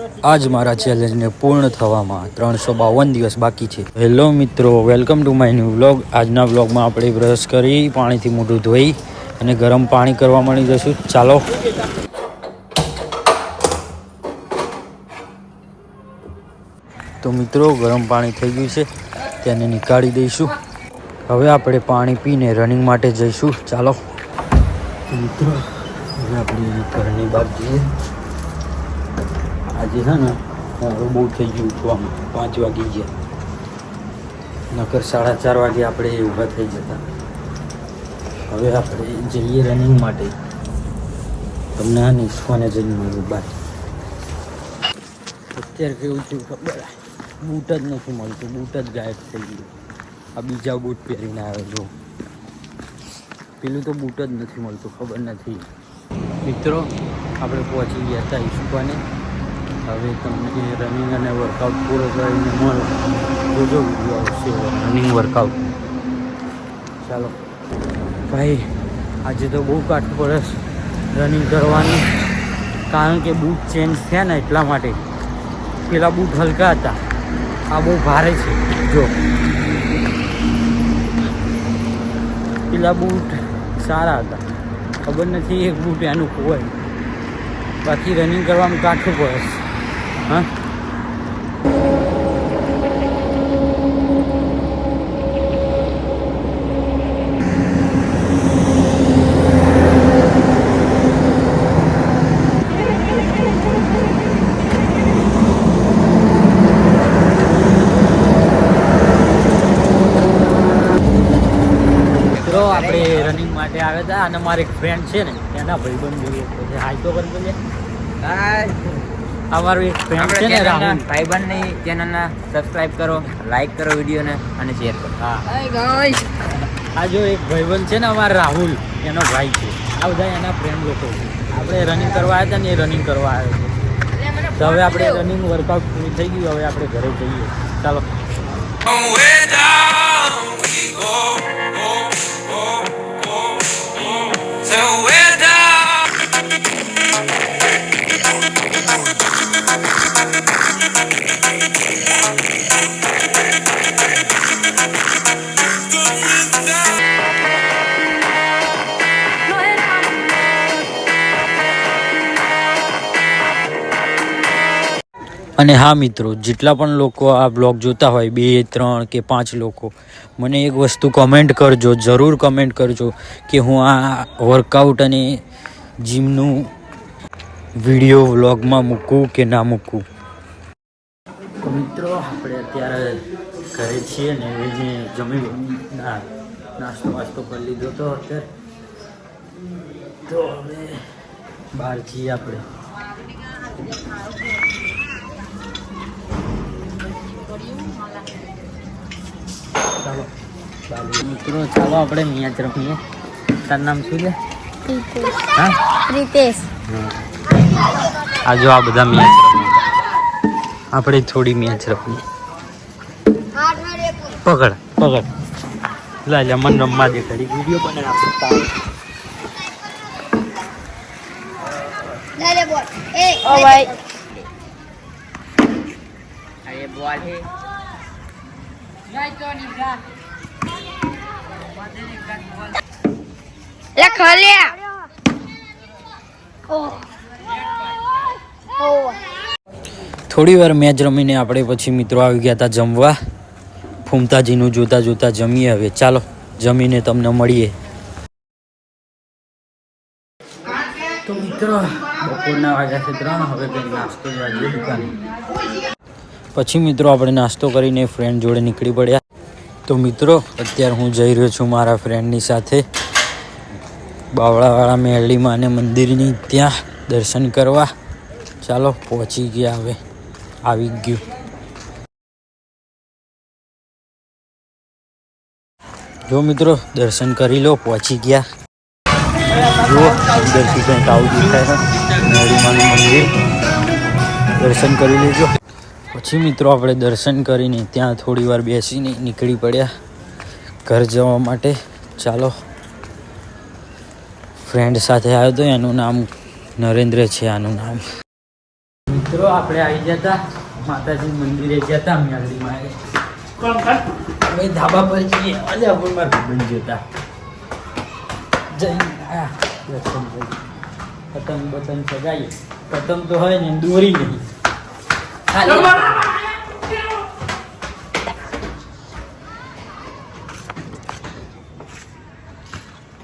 આજ મારા ચેલેન્જને પૂર્ણ થવામાં 352 દિવસ બાકી છે. હેલો મિત્રો, welcome to my new vlog. આજના વ્લોગમાં આપણે બ્રશ કરી પાણીથી મોઢું ધોઈ અને ગરમ પાણી કરવા મળી જશું. ચાલો. તો મિત્રો, ગરમ પાણી થઈ ગયું છે, તેને નીકાળી દઈશું. હવે આપણે પાણી પીને રનિંગ માટે જઈશું. ચાલો મિત્રો, હવે આપણે ઘરની બહાર જઈએ. આજે છે ને મારું બહુ થઈ ગયું ઉઠવામાં, 5 વાગી ગયા. નકર 4:30 વાગે આપણે ઊભા થઈ જતા. હવે આપણે જઈએ રનિંગ માટે. તમને આ નિષ્ફાને જઈને મળ્યું બાદ. અત્યારે કેવું થયું ખબર, બૂટ જ નથી મળતું. બૂટ જ ગાયબ થઈ ગયું. આ બીજા બૂટ પહેરીને આવ્યો જો. પેલું તો બૂટ જ નથી મળતું, ખબર નથી. મિત્રો, આપણે પહોંચી ગયા હતા ઈશુપાને. હવે તમને રનિંગ અને વર્કઆઉટ પૂરો કરીને મળો. જોજો વિડીયો આવશે રનિંગ વર્કઆઉટ. ચાલો ભાઈ, આજે તો બહુ કાઠું પડે રનિંગ કરવાની, કારણ કે બૂટ ચેન્જ થયા ને એટલા માટે. પેલા બૂટ હલકા હતા, આ બહુ ભારે છે. જો પેલા બૂટ સારા હતા, ખબર નથી એક બૂટ એનું ખોવાય. બાકી રનિંગ કરવામાં કાઠું પડે. હા, આપણે રનિંગ માટે આવ્યા હતા અને મારે એક ફ્રેન્ડ છે ને, એના ભાઈબંધ જોઈએ છે. હાઈ તો કરી બોલે. અમારું એક ફ્રેન્ડ છે ને, રાહુલ. ભાઈબંધની ચેનલને સબસ્ક્રાઇબ કરો, લાઈક કરો વિડીયોને અને શેર કરો. હા, આ જો એક ભાઈબંધ છે ને અમારા રાહુલ, એનો ભાઈ છે. આ બધા એના ફ્રેન્ડ લોકો છે. આપણે રનિંગ કરવા આવ્યા હતા ને, એ રનિંગ કરવા આવ્યો છે. તો હવે આપણે રનિંગ વર્કઆઉટ પૂરું થઈ ગયું. હવે આપણે ઘરે જઈએ. ચાલો. અને હા મિત્રો, જેટલા પણ લોકો આ બ્લોગ જોતા હોય, 2, 3 કે 5 લોકો, મને એક વસ્તુ કમેન્ટ કરજો, જરૂર કમેન્ટ કરજો કે હું આ વર્કઆઉટ અને જીમનું વિડીયો વ્લોગમાં મૂકું કે ના મૂકું. તો મિત્રો, આપણે અત્યારે ઘરે છીએ ને, જમી નાસ્તો વાસ્તો કરી લીધો તો અત્યારે. તો હવે બહાર છીએ આપણે. મિત્રો, ચાલો આપણે મેચ રમીએ. તારું નામ શું છે? હા, રીતેશ. આ જો આ બધા મેચ રમીએ. આપણે થોડી મેચ રમીએ. પકડ પકડ. લે મન રમવા દે. ઘડી વિડીયો બનાવી આપતા. ઓ ભાઈ, આ એ બોલ હે. લે ખલ્યા. થોડી વાર મેચ રમીને આપણે પછી મિત્રો આવી ગયા હતા જમવા. ફૂમતાજીનું જોતા જોતા જમીએ. હવે ચાલો જમીને તમને મળીએ. તો મિત્રો, બપોરના વાગ્યા છે 3. હવે કંઈ નાસ્તો લેવા જઈએ દુકાને. પછી મિત્રો આપણે નાસ્તો કરીને ફ્રેન્ડ જોડે નીકળી પડ્યા. તો મિત્રો, અત્યારે હું જઈ રહ્યો છું મારા ફ્રેન્ડની સાથે બાવળાવાળા મેરડીમાં અને મંદિરની ત્યાં દર્શન કરવા. ચાલો પહોંચી ગયા. હવે આવી ગયું. જો મિત્રો, દર્શન કરી લો. પહોંચી ગયા. જો અંદરથી કંઈક આવું દેખાય છે, મેરડીમાનું મંદિર. દર્શન કરી લેજો. પછી મિત્રો આપણે દર્શન કરીને ત્યાં થોડી વાર બેસીને નીકળી પડ્યા ઘર જવા માટે. ચાલો, ફ્રેન્ડ સાથે આવ્યો તો, એનું નામ નરેન્દ્ર છે. આનું નામ મિત્રો મિત્રો આપણે આવી ગયા હતા માતાજી મંદિરે ગયા હતા મેલડીમાં હવે ધાબા પર જઈએ અલે આપણે મારા ભાઈ જતા જઈને દર્શન કરી પતંગ બતંગ સગાઈએ પતંગ તો હોય ને દોરી નહીં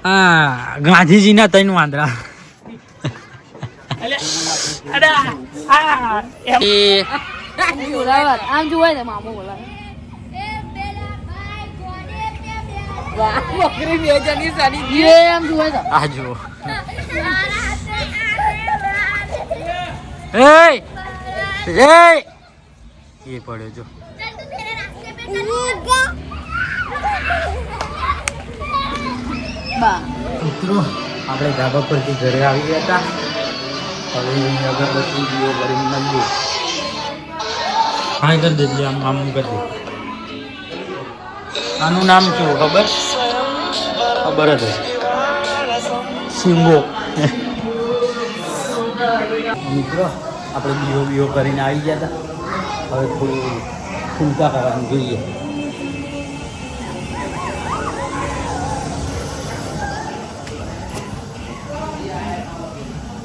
હા ગાંધીજીના ત્રણ વાંદરા આમ જોવાય ને મામો બોલાવે બકરી 2000 ની સાડી આમ જોવાય તો આ જો એ પડ્યો જો મિત્રો આપણે ધાબા પરથી ઘરે આવી ગયા હતા હવે અગરબત્તી દીવો ભરીને મળીએ હા કરી દેજે આમ આમ કરી દે આનું નામ શું ખબર જ સિંગો મિત્રો આપણે દીવો કરીને આવી ગયા હતા હવે થોડું ફૂલકા કરવાનું જોઈએ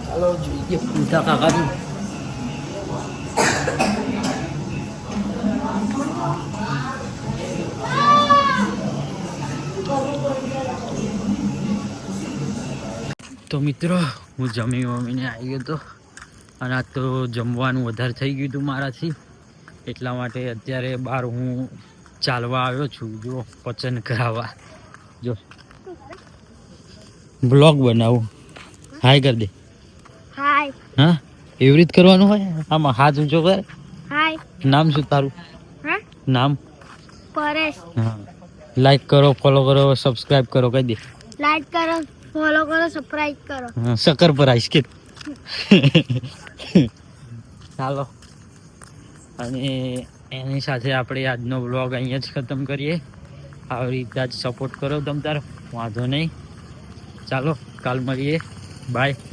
ચાલો જોઈએ ફૂલકા કાકાનું તો મિત્રો હું મમ્મીને આવી ગયો હતો અને આ તો જમવાનું વધારે થઈ ગયું હતું મારાથી એટલા માટે અત્યારે બહાર હું ચાલવા આવ્યો છું જો પચન કરાવવા જો બ્લોગ બનાવું હાય કરી દે હાય હા એવી રીત કરવાનું હોય આમાં હાથ ઊંચો કર હાય નામ શું તારું હા નામ પરેશ હા લાઈક કરો ફોલો કરો સબસ્ક્રાઈબ કરો કહી દે લાઈક કરો ફોલો કરો સબસ્ક્રાઇબ કરો હા શક્કર પર આવીશ કે ચાલો અને એની સાથે આપણે આજનો વ્લોગ અહીંયા જ ખતમ કરીએ આવી રીતના જ સપોર્ટ કરો તમ તાર વાંધો નહીં ચાલો કાલ મળીએ બાય